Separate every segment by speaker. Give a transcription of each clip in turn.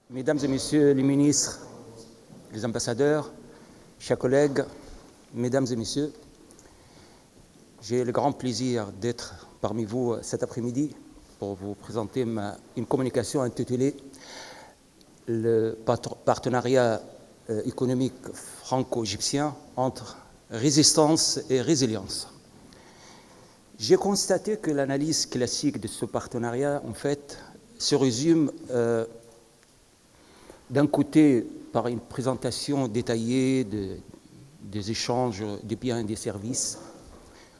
Speaker 1: Mesdames et Messieurs les ministres, les ambassadeurs, chers collègues, Mesdames et Messieurs, j'ai le grand plaisir d'être parmi vous cet après-midi pour vous présenter une communication intitulée « Le partenariat économique franco-égyptien entre résistance et résilience ». J'ai constaté que l'analyse classique de ce partenariat, en fait, se résume d'un côté par une présentation détaillée des échanges des biens et des services,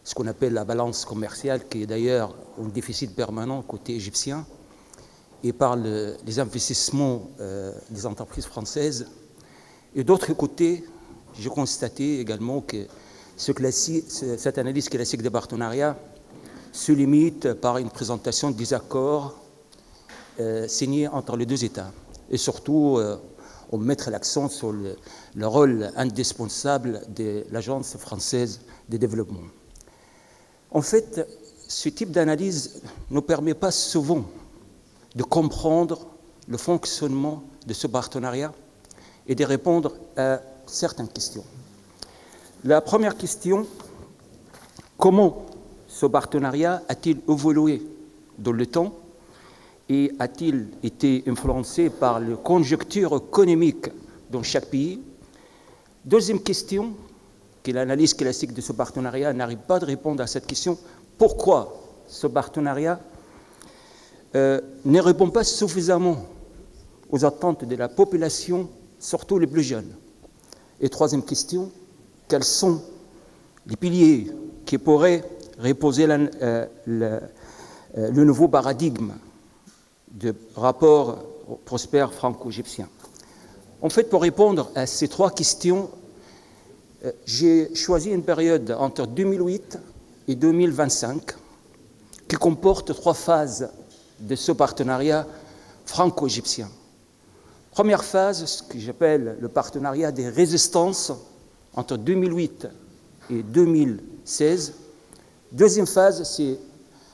Speaker 1: ce qu'on appelle la balance commerciale, qui est d'ailleurs un déficit permanent côté égyptien, et par les investissements des entreprises françaises. Et d'autre côté, j'ai constaté également que cette analyse classique des partenariats se limite par une présentation des accords signés entre les deux États. Et surtout, on mettre l'accent sur le rôle indispensable de l'Agence française de développement. En fait, ce type d'analyse ne permet pas souvent de comprendre le fonctionnement de ce partenariat et de répondre à certaines questions. La première question, comment ce partenariat a-t-il évolué dans le temps et a-t-il été influencé par les conjonctures économiques dans chaque pays? Deuxième question, que l'analyse classique de ce partenariat n'arrive pas de répondre à cette question, pourquoi ce partenariat ne répond pas suffisamment aux attentes de la population, surtout les plus jeunes? Et troisième question, quels sont les piliers qui pourraient reposer le nouveau paradigme de rapport prospère franco-égyptien? En fait, pour répondre à ces trois questions, j'ai choisi une période entre 2008 et 2025 qui comporte trois phases de ce partenariat franco-égyptien. Première phase, ce que j'appelle le partenariat des résistances entre 2008 et 2016. Deuxième phase, c'est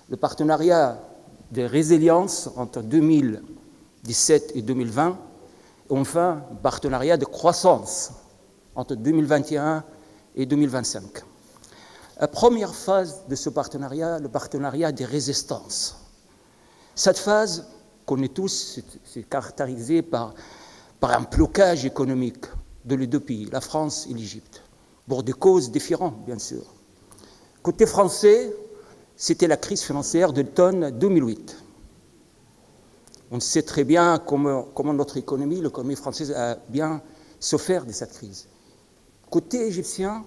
Speaker 1: le partenariat de résilience entre 2017 et 2020. Et enfin, partenariat de croissance entre 2021 et 2025. La première phase de ce partenariat, le partenariat des résistances. Cette phase, qu'on est tous, c'est caractérisée par un blocage économique de les deux pays, la France et l'Égypte, pour des causes différentes, bien sûr. Côté français, c'était la crise financière de l'automne 2008. On sait très bien comment notre économie, l'économie française, a bien souffert de cette crise. Côté égyptien,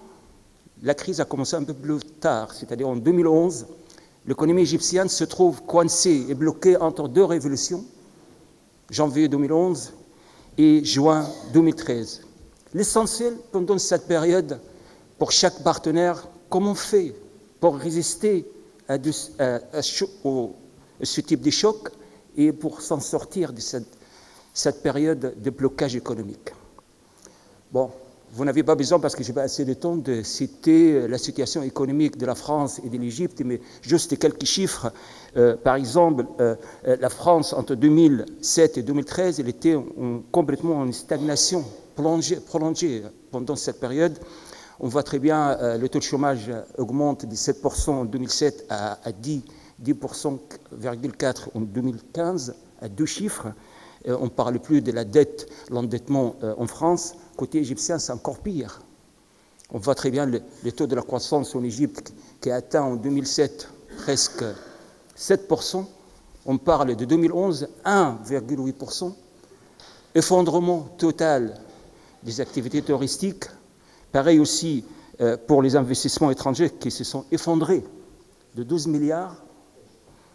Speaker 1: la crise a commencé un peu plus tard, c'est-à-dire en 2011. L'économie égyptienne se trouve coincée et bloquée entre deux révolutions, janvier 2011 et juin 2013. L'essentiel pendant cette période, pour chaque partenaire, comment on fait pour résister à ce type de choc et pour s'en sortir de cette période de blocage économique. Bon, vous n'avez pas besoin, parce que je n'ai pas assez de temps, de citer la situation économique de la France et de l'Égypte, mais juste quelques chiffres. Par exemple, la France, entre 2007 et 2013, elle était complètement en stagnation prolongée pendant cette période. On voit très bien, le taux de chômage augmente de 7% en 2007 à 10,4% en 2015, à deux chiffres. On ne parle plus de la dette, l'endettement en France. Côté égyptien, c'est encore pire. On voit très bien le taux de la croissance en Égypte qui a atteint en 2007 presque 7%. On parle de 2011, 1,8%. Effondrement total des activités touristiques. Pareil aussi pour les investissements étrangers qui se sont effondrés de 12 milliards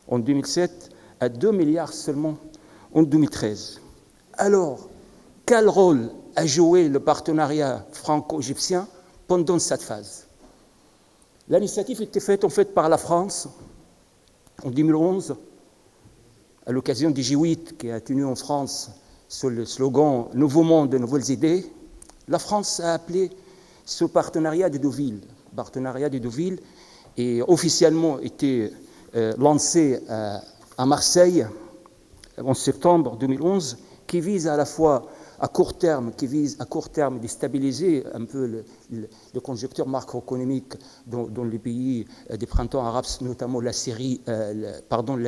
Speaker 1: en 2007 à 2 milliards seulement en 2013. Alors, quel rôle a joué le partenariat franco-égyptien pendant cette phase? L'initiative était faite en fait par la France en 2011, à l'occasion du G8 qui a tenu en France sous le slogan « Nouveau monde, de nouvelles idées ». La France a appelé ce partenariat de Deauville. Le partenariat de Deauville est officiellement été lancé à Marseille en septembre 2011 qui vise à la fois à court terme, de stabiliser un peu le conjoncture macroéconomique dans les pays des printemps arabes, notamment la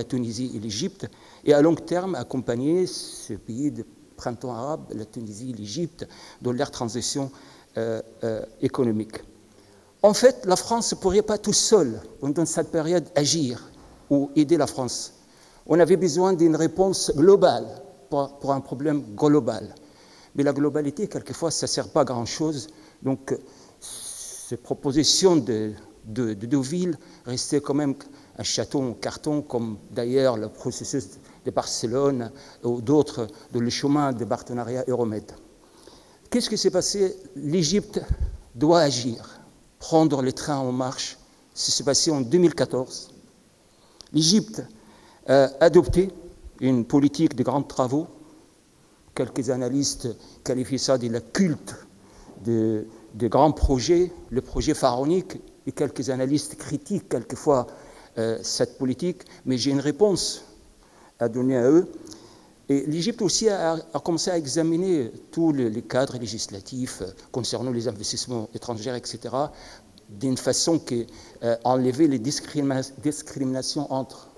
Speaker 1: Tunisie et l'Égypte, et à long terme accompagner ces pays de printemps arabe, la Tunisie et l'Égypte, dans leur transition économique. En fait, la France ne pourrait pas tout seule, dans cette période, agir ou aider la France. On avait besoin d'une réponse globale pour un problème global. Mais la globalité, quelquefois, ça ne sert pas à grand-chose. Donc, ces propositions de Deauville restaient quand même un château en carton, comme d'ailleurs le processus de Barcelone ou d'autres, dans le chemin de partenariat Euromed. Qu'est-ce qui s'est passé? L'Égypte doit agir, prendre le train en marche. Ça s'est passé en 2014. L'Égypte a adopté une politique de grands travaux. Quelques analystes qualifient ça de la culte de grands projets, le projet pharaonique, et quelques analystes critiquent quelquefois cette politique, mais j'ai une réponse à donner à eux. Et l'Égypte aussi a commencé à examiner tous les cadres législatifs concernant les investissements étrangers, etc., d'une façon qui enlevait les discriminations entre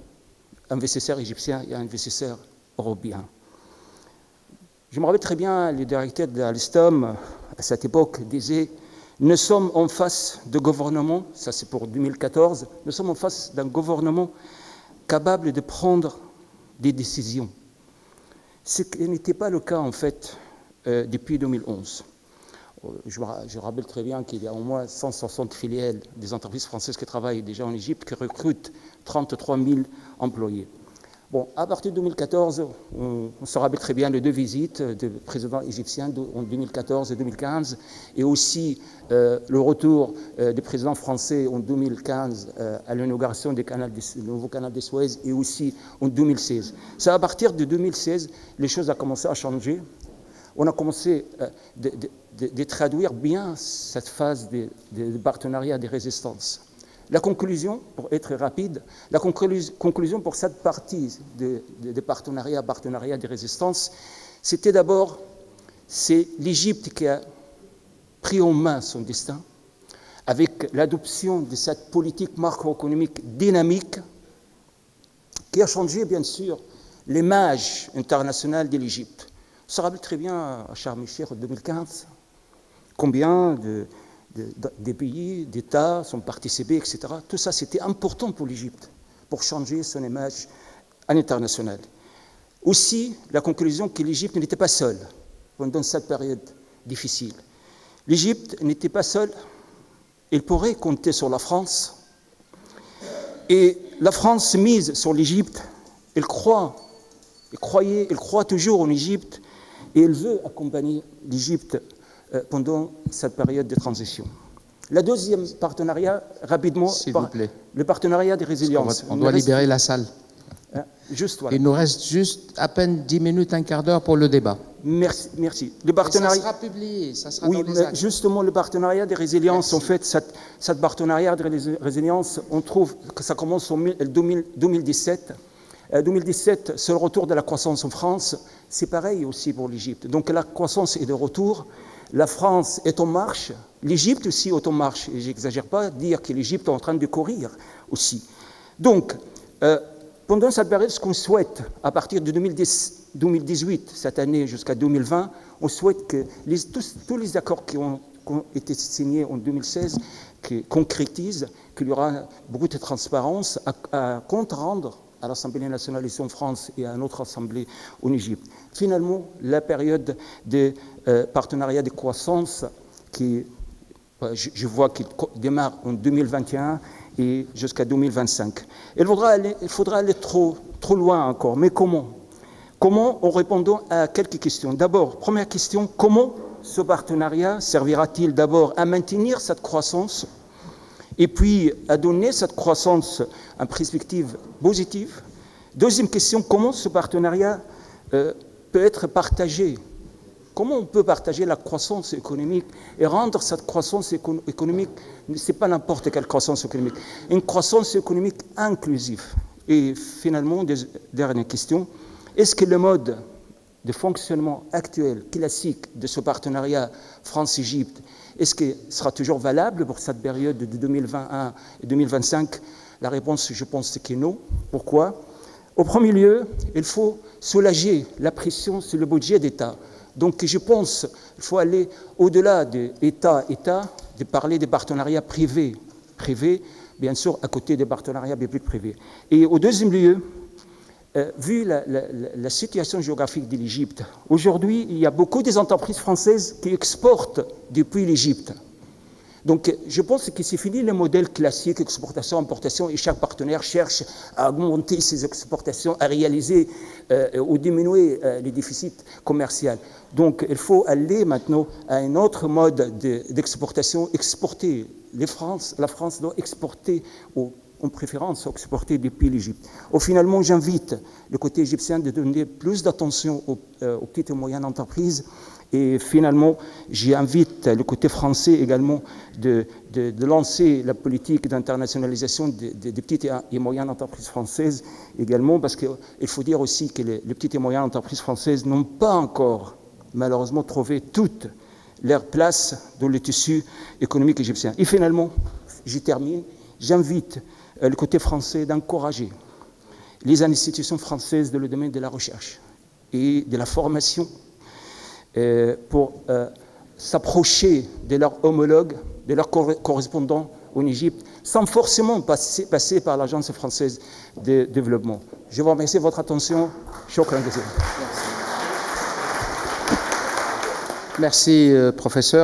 Speaker 1: investisseurs égyptiens et investisseurs européens. Je me rappelle très bien, le directeur de Alstom, à cette époque, disait « Nous sommes en face de gouvernement, ça c'est pour 2014, nous sommes en face d'un gouvernement capable de prendre des décisions. » Ce qui n'était pas le cas, en fait, depuis 2011. Je rappelle très bien qu'il y a au moins 160 filiales des entreprises françaises qui travaillent déjà en Égypte, qui recrutent 33 000 employés. Bon, à partir de 2014, on se rappelle très bien les deux visites du président égyptien en 2014 et 2015, et aussi le retour du président français en 2015 à l'inauguration du nouveau canal de Suez, et aussi en 2016. C'est à partir de 2016, les choses ont commencé à changer. On a commencé de traduire bien cette phase de partenariat de résistance. La conclusion, pour être rapide, la conclusion pour cette partie de partenariat de résistance, c'était d'abord, c'est l'Égypte qui a pris en main son destin avec l'adoption de cette politique macroéconomique dynamique qui a changé, bien sûr, l'image internationale de l'Égypte. On se rappelle très bien à Sharm el-Sheikh en 2015, combien des pays, d'États sont participés, etc. Tout ça, c'était important pour l'Égypte, pour changer son image à l'international. Aussi, la conclusion que l'Égypte n'était pas seule pendant cette période difficile. L'Égypte n'était pas seule, elle pourrait compter sur la France. Et la France mise sur l'Égypte, elle croit toujours en l'Égypte, et elle veut accompagner l'Égypte pendant cette période de transition. Le deuxième partenariat, rapidement,
Speaker 2: s'il vous plaît,
Speaker 1: le partenariat de résilience.
Speaker 2: On doit libérer la salle.
Speaker 1: Juste, voilà.
Speaker 2: Il nous reste juste à peine 10 minutes, un quart d'heure pour le débat.
Speaker 1: Merci. Le partenariat...
Speaker 2: ça sera publié, ça sera
Speaker 1: oui,
Speaker 2: dans les actes.
Speaker 1: Justement, le partenariat de résilience, en fait, cette partenariat de résilience, on trouve que ça commence en 2017. 2017, c'est le retour de la croissance en France. C'est pareil aussi pour l'Égypte. Donc la croissance est de retour. La France est en marche. L'Égypte aussi est en marche. Et je n'exagère pas de dire que l'Égypte est en train de courir aussi. Donc, pendant cette période, ce qu'on souhaite, à partir de 2018, cette année jusqu'à 2020, on souhaite que tous les accords qui ont été signés en 2016 qui concrétisent, qu'il y aura beaucoup de transparence à compte rendre à l'Assemblée nationale ici en France et à notre Assemblée en Égypte. Finalement, la période de partenariat de croissance qui, je vois qu'il démarre en 2021 et jusqu'à 2025. Il faudra aller trop loin encore. Mais comment? Comment, en répondant à quelques questions? D'abord, première question, comment ce partenariat servira-t-il d'abord à maintenir cette croissance et puis à donner cette croissance en perspective positive? Deuxième question, comment ce partenariat peut être partagé? Comment on peut partager la croissance économique et rendre cette croissance économique, ce n'est pas n'importe quelle croissance économique, une croissance économique inclusive? Et finalement, dernière question, est-ce que le mode de fonctionnement actuel, classique de ce partenariat France-Égypte, est-ce que sera toujours valable pour cette période de 2021 et 2025? La réponse, je pense, c'est que non. Pourquoi? Au premier lieu, il faut soulager la pression sur le budget d'État. Donc je pense qu'il faut aller au-delà de État-État, de parler des partenariats privés, bien sûr, à côté des partenariats publics-privés. Et au deuxième lieu, vu la situation géographique de l'Égypte, aujourd'hui, il y a beaucoup des entreprises françaises qui exportent depuis l'Égypte. Donc, je pense que c'est fini le modèle classique, exportation, importation, et chaque partenaire cherche à augmenter ses exportations, à réaliser ou diminuer les déficits commerciaux. Donc, il faut aller maintenant à un autre mode d'exportation, exporter. La France doit exporter en préférence exporter depuis l'Égypte. Finalement, j'invite le côté égyptien de donner plus d'attention aux petites et moyennes entreprises. Et finalement, j'invite le côté français également de lancer la politique d'internationalisation des petites et moyennes entreprises françaises également, parce qu'il faut dire aussi que les petites et moyennes entreprises françaises n'ont pas encore, malheureusement, trouvé toute leur place dans le tissu économique égyptien. Et finalement, j'y termine, j'invite le côté français d'encourager les institutions françaises dans le domaine de la recherche et de la formation pour s'approcher de leurs homologues, de leurs correspondants en Égypte, sans forcément passer par l'Agence française de développement. Je vous remercie de votre attention. Shukran jazilan.
Speaker 2: Merci, professeur.